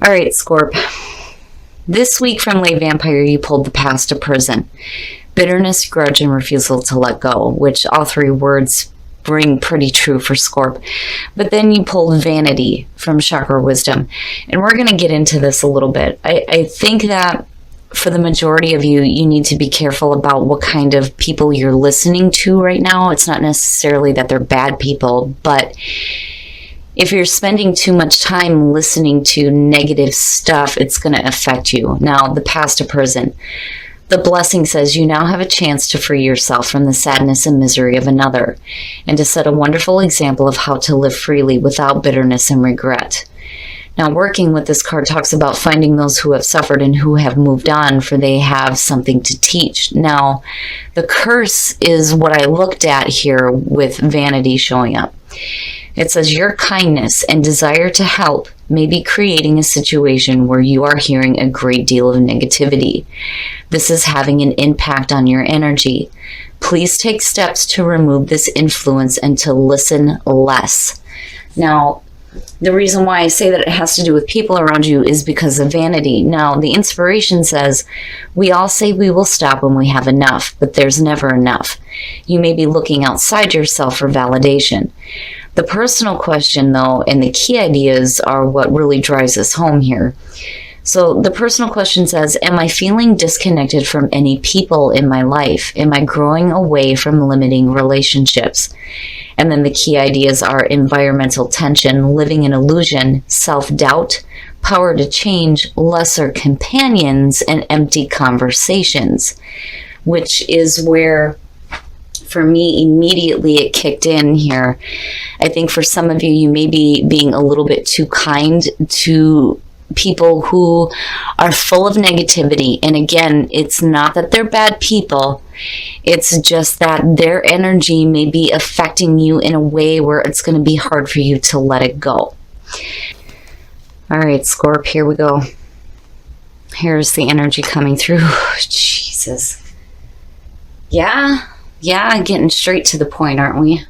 All right, Scorp. This week from Late Vampire, you pulled the past to prison. Bitterness, grudge, and refusal to let go, which all three words ring pretty true for Scorp. But then you pulled vanity from chakra wisdom. And we're going to get into this a little bit. I think that for the majority of you, you need to be careful about what kind of people you're listening to right now. It's not necessarily that they're bad people, but if you're spending too much time listening to negative stuff, it's going to affect you. Now, the past to prison. The blessing says you now have a chance to free yourself from the sadness and misery of another, and to set a wonderful example of how to live freely without bitterness and regret. Now, working with this card talks about finding those who have suffered and who have moved on, for they have something to teach. Now, the curse is what I looked at here with vanity showing up. It says your kindness and desire to help may be creating a situation where you are hearing a great deal of negativity. This is having an impact on your energy. Please take steps to remove this influence and to listen less. Now, the reason why I say that it has to do with people around you is because of vanity. Now, the inspiration says, we all say we will stop when we have enough, but there's never enough. You may be looking outside yourself for validation. The personal question, though, and the key ideas are what really drives us home here. So the personal question says, am I feeling disconnected from any people in my life? Am I growing away from limiting relationships? And then the key ideas are environmental tension, living in illusion, self-doubt, power to change, lesser companions, and empty conversations, which is where, for me, immediately it kicked in here. I think for some of you, you may be being a little bit too kind to people who are full of negativity. And again, it's not that they're bad people. It's just that their energy may be affecting you in a way where it's going to be hard for you to let it go. All right, Scorp, here we go. Here's the energy coming through. Jesus. Yeah, getting straight to the point, aren't we?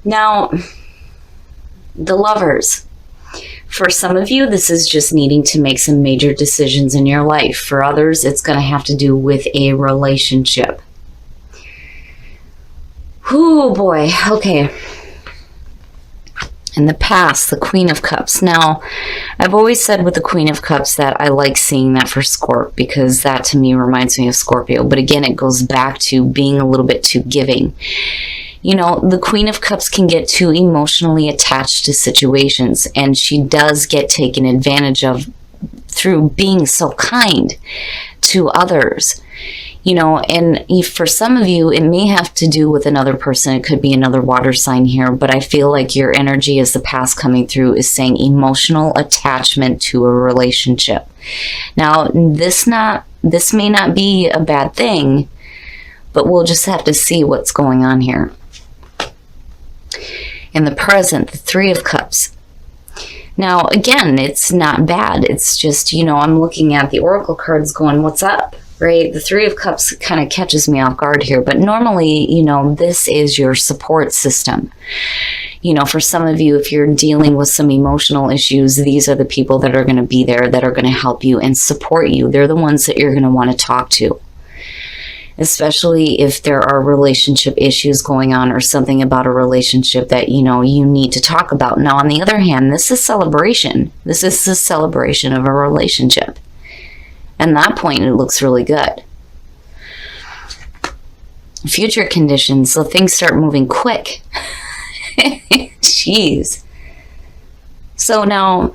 Now, the Lovers. For some of you, this is just needing to make some major decisions in your life. For others, it's going to have to do with a relationship. Oh boy, okay. In the past, the Queen of Cups. Now, I've always said with the Queen of Cups that I like seeing that for Scorp, because that to me reminds me of Scorpio. But again, it goes back to being a little bit too giving. You know, the Queen of Cups can get too emotionally attached to situations, and she does get taken advantage of through being so kind to others. You know, and for some of you, it may have to do with another person. It could be another water sign here, but I feel like your energy as the past coming through is saying emotional attachment to a relationship. Now, this may not be a bad thing, but we'll just have to see what's going on here. In the present, the Three of Cups. Now, again, it's not bad. It's just, you know, I'm looking at the Oracle cards going, what's up, right? The Three of Cups kind of catches me off guard here. But normally, you know, this is your support system. You know, for some of you, if you're dealing with some emotional issues, these are the people that are going to be there, that are going to help you and support you. They're the ones that you're going to want to talk to. Especially if there are relationship issues going on or something about a relationship that, you know, you need to talk about. Now, on the other hand, this is celebration. This is the celebration of a relationship. And that point, it looks really good. Future conditions, so things start moving quick. Jeez. So now,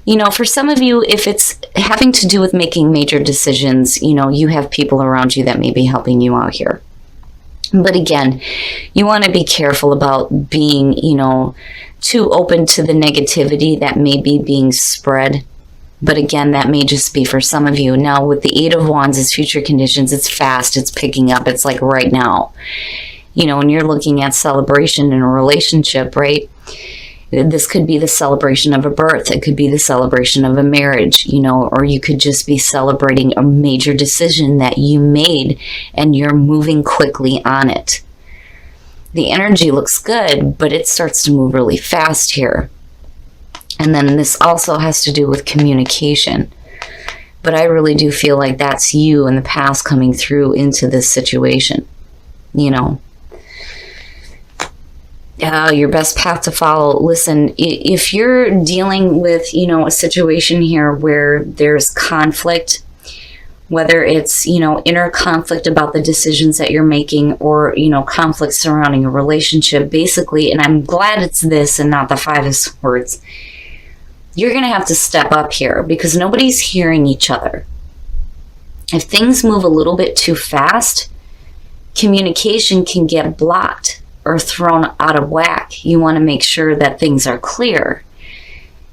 you know, for some of you, if it's having to do with making major decisions, you know, you have people around you that may be helping you out here. But again, you want to be careful about being, you know, too open to the negativity that may be being spread. But again, that may just be for some of you. Now, with the Eight of Wands as future conditions, it's fast, it's picking up, it's like right now. You know, when you're looking at celebration in a relationship, right? This could be the celebration of a birth. It could be the celebration of a marriage, you know, or you could just be celebrating a major decision that you made and you're moving quickly on it. The energy looks good, but it starts to move really fast here. And then this also has to do with communication. But I really do feel like that's you in the past coming through into this situation. You know, your best path to follow. Listen, if you're dealing with, you know, a situation here where there's conflict, whether it's, you know, inner conflict about the decisions that you're making, or, you know, conflict surrounding a relationship, basically, and I'm glad it's this and not the Five of Swords, you're going to have to step up here because nobody's hearing each other. If things move a little bit too fast, communication can get blocked or thrown out of whack. You want to make sure that things are clear.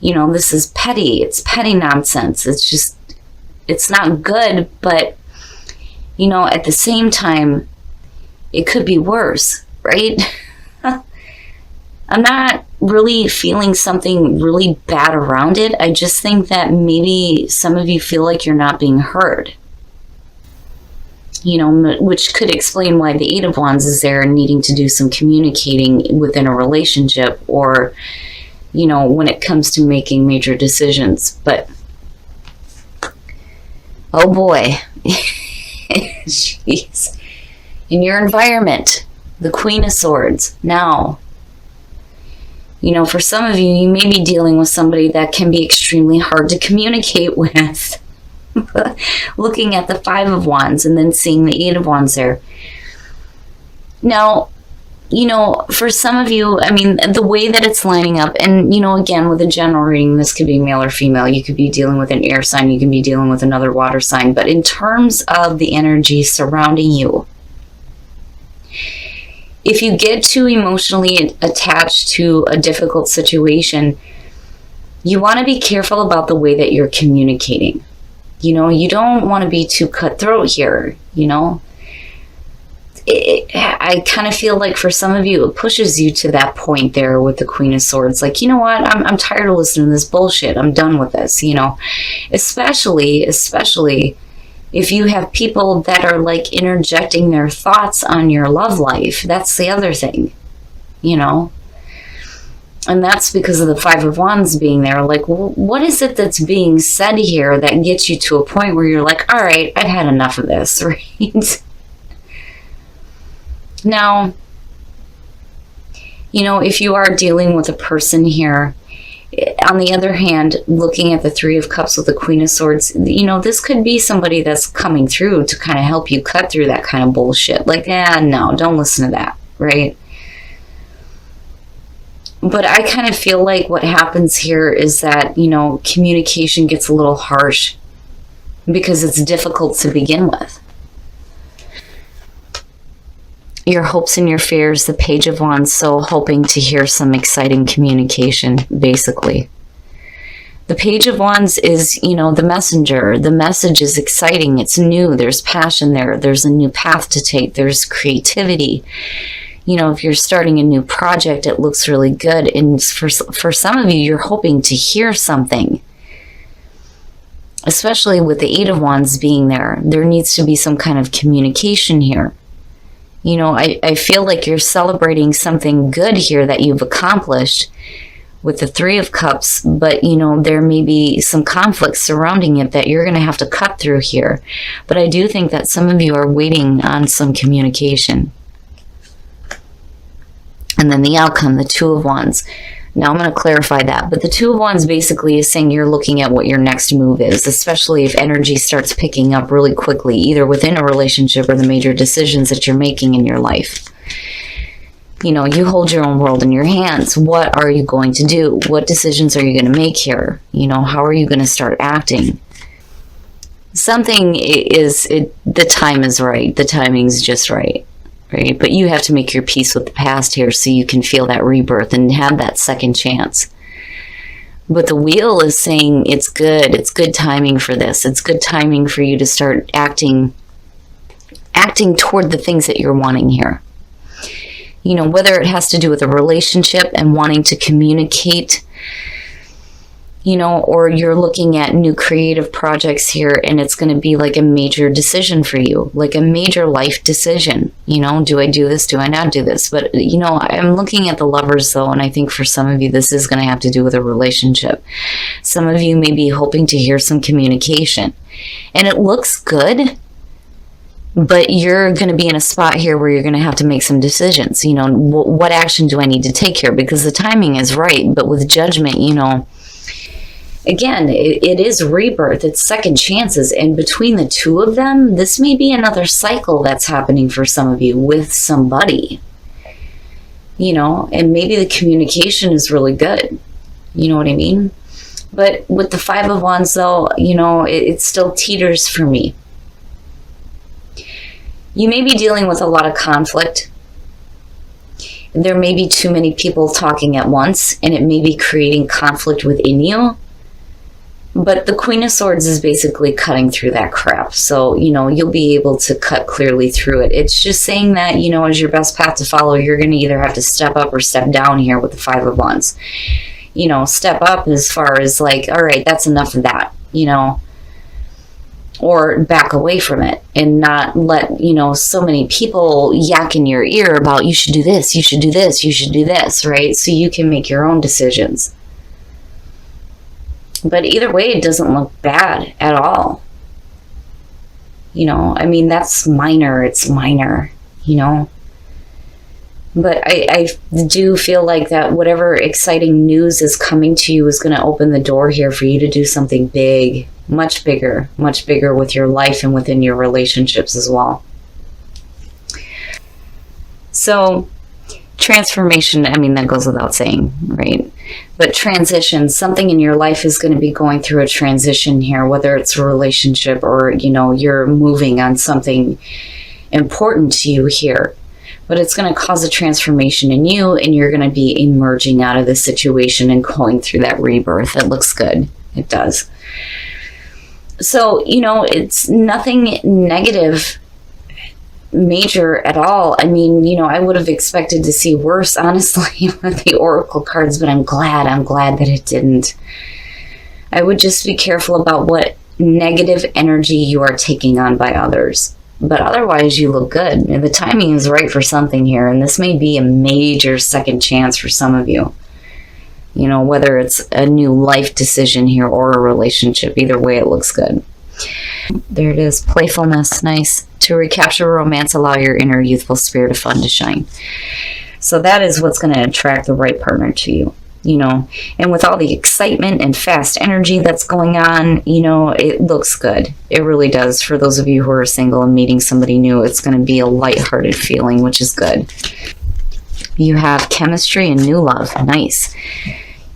You know, this is petty. It's petty nonsense. It's just, it's not good, but, you know, at the same time, it could be worse, right? I'm not really feeling something really bad around it. I just think that maybe some of you feel like you're not being heard. You know, which could explain why the Eight of Wands is there, needing to do some communicating within a relationship, or, you know, when it comes to making major decisions. But, oh boy, jeez. In your environment, the Queen of Swords. Now, you know, for some of you, you may be dealing with somebody that can be extremely hard to communicate with. Looking at the Five of Wands and then seeing the Eight of Wands there. Now, you know, for some of you, I mean, the way that it's lining up, and, you know, again, with a general reading, this could be male or female. You could be dealing with an air sign. You can be dealing with another water sign. But in terms of the energy surrounding you, if you get too emotionally attached to a difficult situation, you want to be careful about the way that you're communicating. You know, you don't want to be too cutthroat here, you know. I kind of feel like for some of you, it pushes you to that point there with the Queen of Swords. Like, you know what? I'm tired of listening to this bullshit. I'm done with this, you know. Especially if you have people that are like interjecting their thoughts on your love life. That's the other thing, you know. And that's because of the Five of Wands being there. Like, what is it that's being said here that gets you to a point where you're like, all right, I've had enough of this, right? Now, you know, if you are dealing with a person here, on the other hand, looking at the Three of Cups with the Queen of Swords, you know, this could be somebody that's coming through to kind of help you cut through that kind of bullshit. Like, no, don't listen to that, right? But I kind of feel like what happens here is that, you know, communication gets a little harsh because it's difficult to begin with. Your hopes and your fears, the Page of Wands, so hoping to hear some exciting communication, basically. The Page of Wands is, you know, the messenger. The message is exciting. It's new. There's passion there. There's a new path to take. There's creativity. You know, if you're starting a new project, it looks really good. And for some of you, you're hoping to hear something. Especially with the Eight of Wands being there. There needs to be some kind of communication here. You know, I feel like you're celebrating something good here that you've accomplished with the Three of Cups, but, you know, there may be some conflict surrounding it that you're going to have to cut through here. But I do think that some of you are waiting on some communication. And then the outcome, the Two of Wands. Now I'm going to clarify that. But the Two of Wands basically is saying you're looking at what your next move is, especially if energy starts picking up really quickly, either within a relationship or the major decisions that you're making in your life. You know, you hold your own world in your hands. What are you going to do? What decisions are you going to make here? You know, how are you going to start acting? Something is, the time is right. The timing's just right. Right? But you have to make your peace with the past here so you can feel that rebirth and have that second chance. But the wheel is saying it's good. It's good timing for this. It's good timing for you to start acting toward the things that you're wanting here. You know, whether it has to do with a relationship and wanting to communicate or you're looking at new creative projects here, and it's going to be like a major decision for you, like a major life decision. Do I do this? Do I not do this? But, I'm looking at the Lovers, though, and I think for some of you, this is going to have to do with a relationship. Some of you may be hoping to hear some communication, and it looks good, but you're going to be in a spot here where you're going to have to make some decisions. What action do I need to take here? Because the timing is right, but with Judgment, again, it is rebirth, it's second chances, and between the two of them, this may be another cycle that's happening for some of you with somebody, and maybe the communication is really good, you know what I mean? But with the Five of Wands, though, it still teeters for me. You may be dealing with a lot of conflict. There may be too many people talking at once, and it may be creating conflict within you. But the Queen of Swords is basically cutting through that crap. So, you'll be able to cut clearly through it. It's just saying that, as your best path to follow, you're going to either have to step up or step down here with the Five of Wands. Step up as far as like, all right, that's enough of that, or back away from it and not let, so many people yak in your ear about you should do this, you should do this, you should do this, right? So you can make your own decisions. But either way, it doesn't look bad at all. That's minor. It's minor, But I do feel like that whatever exciting news is coming to you is going to open the door here for you to do something big, much bigger with your life and within your relationships as well. So transformation, that goes without saying, right? But transition, something in your life is going to be going through a transition here, whether it's a relationship or, you're moving on something important to you here. But it's going to cause a transformation in you, and you're going to be emerging out of the situation and going through that rebirth. It looks good. It does. So, it's nothing negative major at all. I would have expected to see worse, honestly, with the oracle cards, but I'm glad that it didn't. I would just be careful about what negative energy you are taking on by others. But otherwise, you look good. And the timing is right for something here, and this may be a major second chance for some of you. Whether it's a new life decision here or a relationship, either way, it looks good. There it is. Playfulness. Nice. To recapture romance, allow your inner youthful spirit of fun to shine. So that is what's going to attract the right partner to you, And with all the excitement and fast energy that's going on, it looks good. It really does. For those of you who are single and meeting somebody new, it's going to be a lighthearted feeling, which is good. You have chemistry and new love. Nice.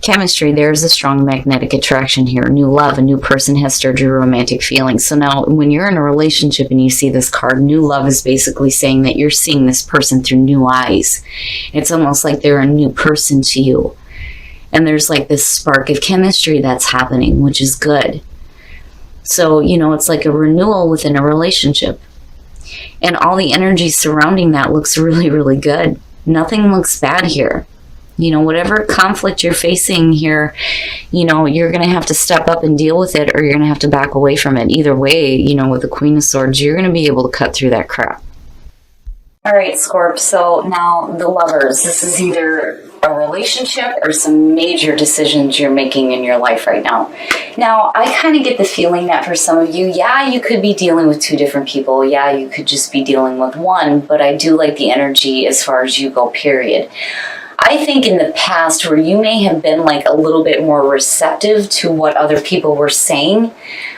Chemistry, there's a strong magnetic attraction here. New love, a new person has stirred your romantic feelings. So now when you're in a relationship and you see this card, new love is basically saying that you're seeing this person through new eyes. It's almost like they're a new person to you. And there's like this spark of chemistry that's happening, which is good. So, it's like a renewal within a relationship. And all the energy surrounding that looks really, really good. Nothing looks bad here. Whatever conflict you're facing here, you're going to have to step up and deal with it, or you're going to have to back away from it. Either way, with the Queen of Swords, you're going to be able to cut through that crap. All right, Scorp. So now the Lovers. This is either a relationship or some major decisions you're making in your life right now. Now, I kind of get the feeling that for some of you, you could be dealing with two different people. You could just be dealing with one, but I do like the energy as far as you go, period. I think in the past where you may have been like a little bit more receptive to what other people were saying,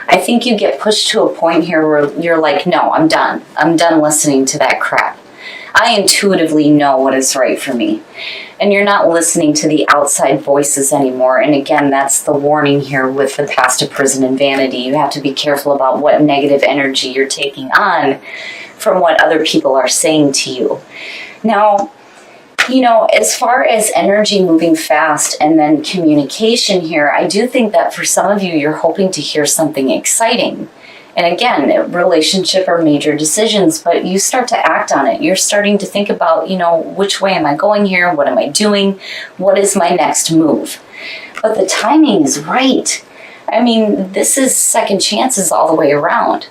I think you get pushed to a point here where you're like, no, I'm done. I'm done listening to that crap. I intuitively know what is right for me. And you're not listening to the outside voices anymore. And again, that's the warning here with the Past of Prison and Vanity. You have to be careful about what negative energy you're taking on from what other people are saying to you. Now, as far as energy moving fast and then communication here, I do think that for some of you, you're hoping to hear something exciting. And again, a relationship or major decisions, but you start to act on it. You're starting to think about, which way am I going here? What am I doing? What is my next move? But the timing is right. I mean, this is second chances all the way around.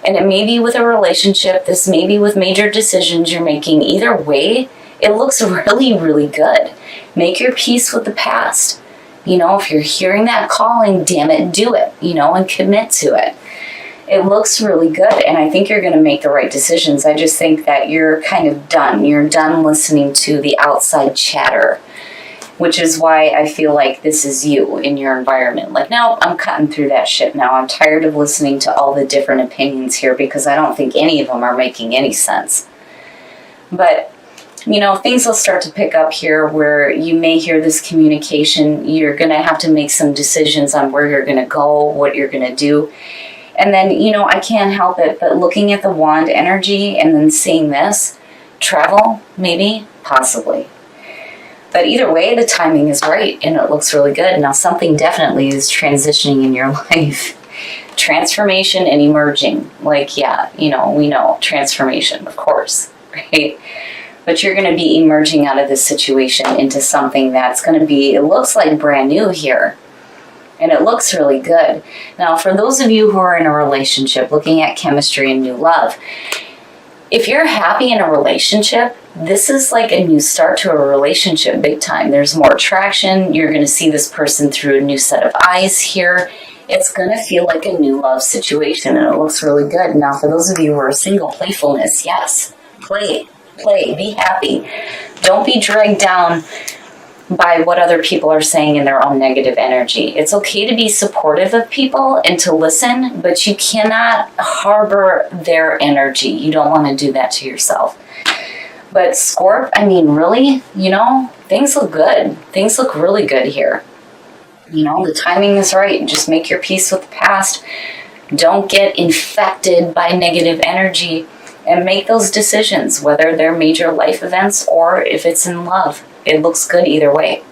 And it may be with a relationship, this may be with major decisions you're making. Either way, it looks really, really good. Make your peace with the past. If you're hearing that calling, damn it, do it, and commit to it. It looks really good, and I think you're going to make the right decisions. I just think that you're kind of done. You're done listening to the outside chatter, which is why I feel like this is you in your environment. Like, no, I'm cutting through that shit now. I'm tired of listening to all the different opinions here because I don't think any of them are making any sense. But, things will start to pick up here where you may hear this communication. You're going to have to make some decisions on where you're going to go, what you're going to do. And then, I can't help it, but looking at the wand energy and then seeing this, travel, maybe, possibly. But either way, the timing is right and it looks really good. Now, something definitely is transitioning in your life. Transformation and emerging. Like, yeah, we know transformation, of course, right? But you're going to be emerging out of this situation into something that's going to be, it looks like brand new here. And it looks really good. Now, for those of you who are in a relationship, looking at chemistry and new love, if you're happy in a relationship, this is like a new start to a relationship big time. There's more attraction. You're going to see this person through a new set of eyes here. It's going to feel like a new love situation, and it looks really good. Now, for those of you who are single, playfulness, yes. Play, be happy. Don't be dragged down by what other people are saying in their own negative energy. It's okay to be supportive of people and to listen, but you cannot harbor their energy. You don't want to do that to yourself. But Scorp, really, things look good. Things look really good here. The timing is right. Just make your peace with the past. Don't get infected by negative energy and make those decisions, whether they're major life events or if it's in love. It looks good either way.